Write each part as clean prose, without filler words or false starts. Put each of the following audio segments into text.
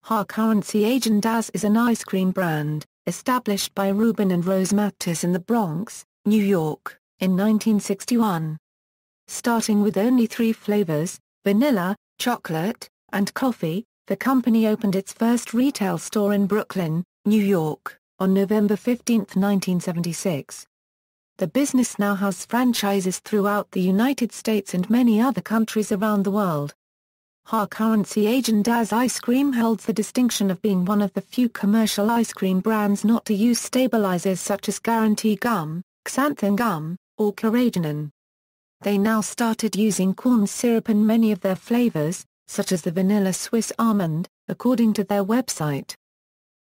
Häagen-Dazs is an ice cream brand, established by Reuben and Rose Mattus in the Bronx, New York, in 1961. Starting with only 3 flavors, vanilla, chocolate, and coffee, the company opened its first retail store in Brooklyn, New York, on November 15, 1976. The business now has franchises throughout the United States and many other countries around the world. Häagen-Dazs ice cream holds the distinction of being one of the few commercial ice cream brands not to use stabilizers such as guarantee gum, xanthan gum, or carrageenan. They now started using corn syrup in many of their flavors, such as the vanilla Swiss almond, according to their website.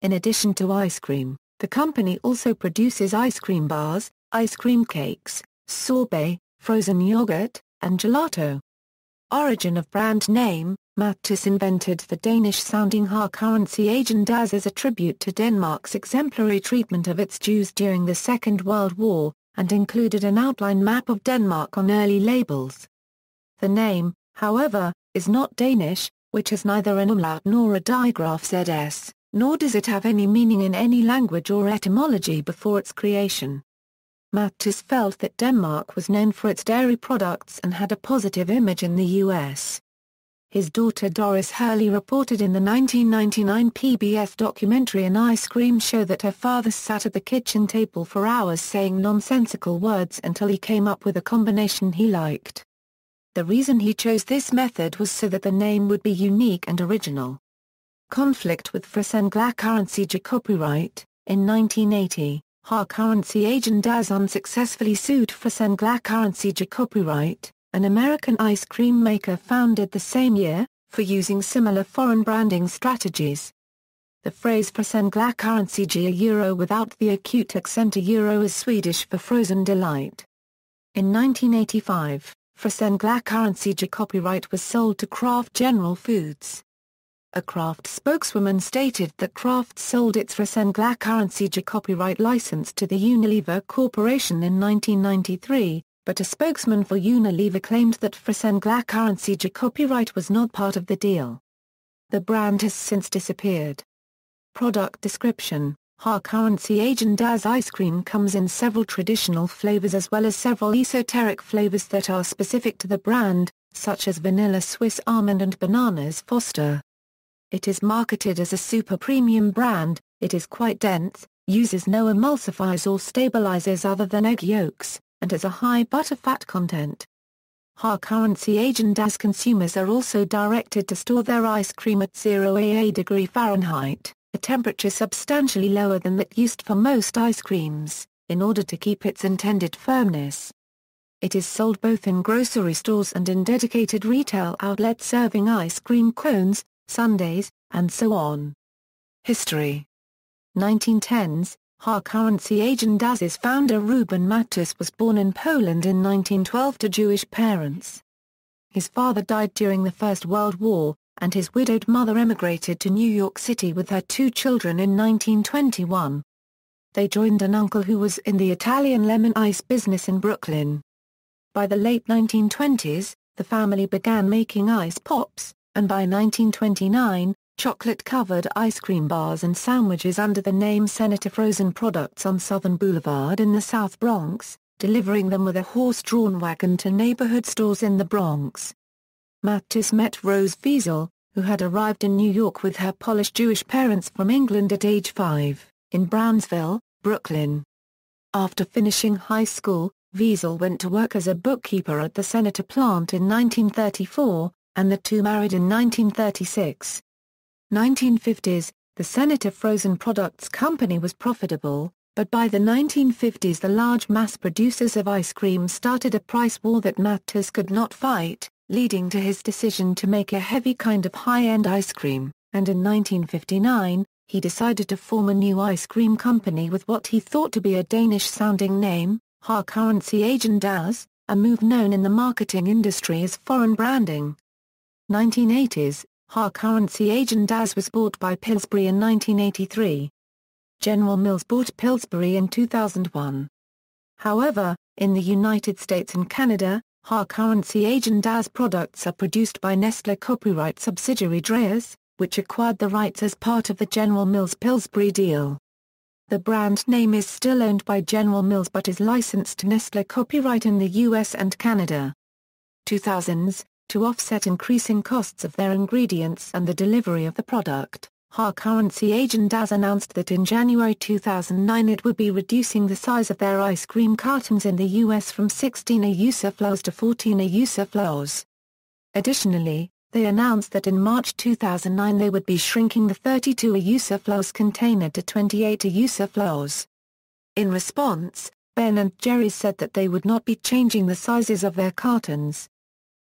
In addition to ice cream, the company also produces ice cream bars, ice cream cakes, sorbet, frozen yogurt, and gelato. Origin of brand name: Mattus invented the Danish-sounding Häagen-Dazs as a tribute to Denmark's exemplary treatment of its Jews during the Second World War, and included an outline map of Denmark on early labels. The name, however, is not Danish, which has neither an umlaut nor a digraph ZS, nor does it have any meaning in any language or etymology before its creation. Mattus felt that Denmark was known for its dairy products and had a positive image in the U.S. His daughter Doris Hurley reported in the 1999 PBS documentary An Ice Cream Show that her father sat at the kitchen table for hours saying nonsensical words until he came up with a combination he liked. The reason he chose this method was so that the name would be unique and original. Conflict with ๊hɑːɡəndɑːz copyright. In 1980, Häagen-Dazs unsuccessfully sued ๊hɑːɡəndäːz copyright, an American ice cream maker founded the same year, for using similar foreign branding strategies. The phrase ๊hräsenglackarency without the acute accent is Swedish for frozen delight. In 1985, ๊hräsenglackarency copyright was sold to Kraft General Foods. A Kraft spokeswoman stated that Kraft sold its ๊hräsenglackarency copyright license to the Unilever Corporation in 1993, but a spokesman for Unilever claimed that ๊hräsenglackarency copyright was not part of the deal. The brand has since disappeared. Product description: Häagen-Dazs ice cream comes in several traditional flavors as well as several esoteric flavors that are specific to the brand, such as vanilla Swiss almond and bananas Foster. It is marketed as a super premium brand. It is quite dense, uses no emulsifiers or stabilizers other than egg yolks, and has a high butterfat content. Häagen-Dazs consumers are also directed to store their ice cream at 0°C Fahrenheit, a temperature substantially lower than that used for most ice creams, in order to keep its intended firmness. It is sold both in grocery stores and in dedicated retail outlets serving ice cream cones, sundaes, and so on. History: 1910s, Häagen-Dazs founder Reuben Mattus was born in Poland in 1912 to Jewish parents. His father died during the First World War, and his widowed mother emigrated to New York City with her 2 children in 1921. They joined an uncle who was in the Italian lemon ice business in Brooklyn. By the late 1920s, the family began making ice pops, and by 1929, chocolate-covered ice cream bars and sandwiches under the name Senator Frozen Products on Southern Boulevard in the South Bronx, delivering them with a horse-drawn wagon to neighborhood stores in the Bronx. Mattus met Rose Wiesel, who had arrived in New York with her Polish Jewish parents from England at age 5, in Brownsville, Brooklyn. After finishing high school, Wiesel went to work as a bookkeeper at the Senator plant in 1934, and the two married in 1936. 1950s, the Senator Frozen Products Company was profitable, but by the 1950s the large mass producers of ice cream started a price war that Mattus could not fight, leading to his decision to make a heavy kind of high-end ice cream, and in 1959, he decided to form a new ice cream company with what he thought to be a Danish-sounding name, Häagen-Dazs, a move known in the marketing industry as foreign branding. 1980s, Häagen-Dazs was bought by Pillsbury in 1983. General Mills bought Pillsbury in 2001. However, in the United States and Canada, Häagen-Dazs products are produced by Nestlé copyright subsidiary Dreyer's, which acquired the rights as part of the General Mills Pillsbury deal. The brand name is still owned by General Mills but is licensed to Nestlé copyright in the US and Canada. 2000s, to offset increasing costs of their ingredients and the delivery of the product, Häagen-Dazs announced that in January 2009 it would be reducing the size of their ice cream cartons in the US from 16 use flows to 14 use flows. Additionally, they announced that in March 2009 they would be shrinking the 32 use flows container to 28 use flows. In response, Ben & Jerry's said that they would not be changing the sizes of their cartons.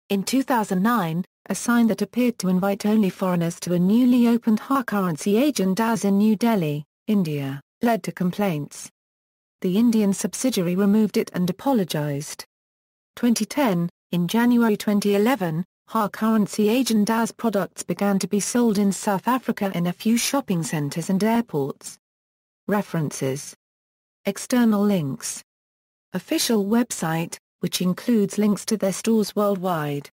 In 2009, a sign that appeared to invite only foreigners to a newly opened Häagen-Dazs in New Delhi, India, led to complaints. The Indian subsidiary removed it and apologized. 2010, in January 2011, Häagen-Dazs products began to be sold in South Africa in a few shopping centers and airports. References. External links. Official website, which includes links to their stores worldwide.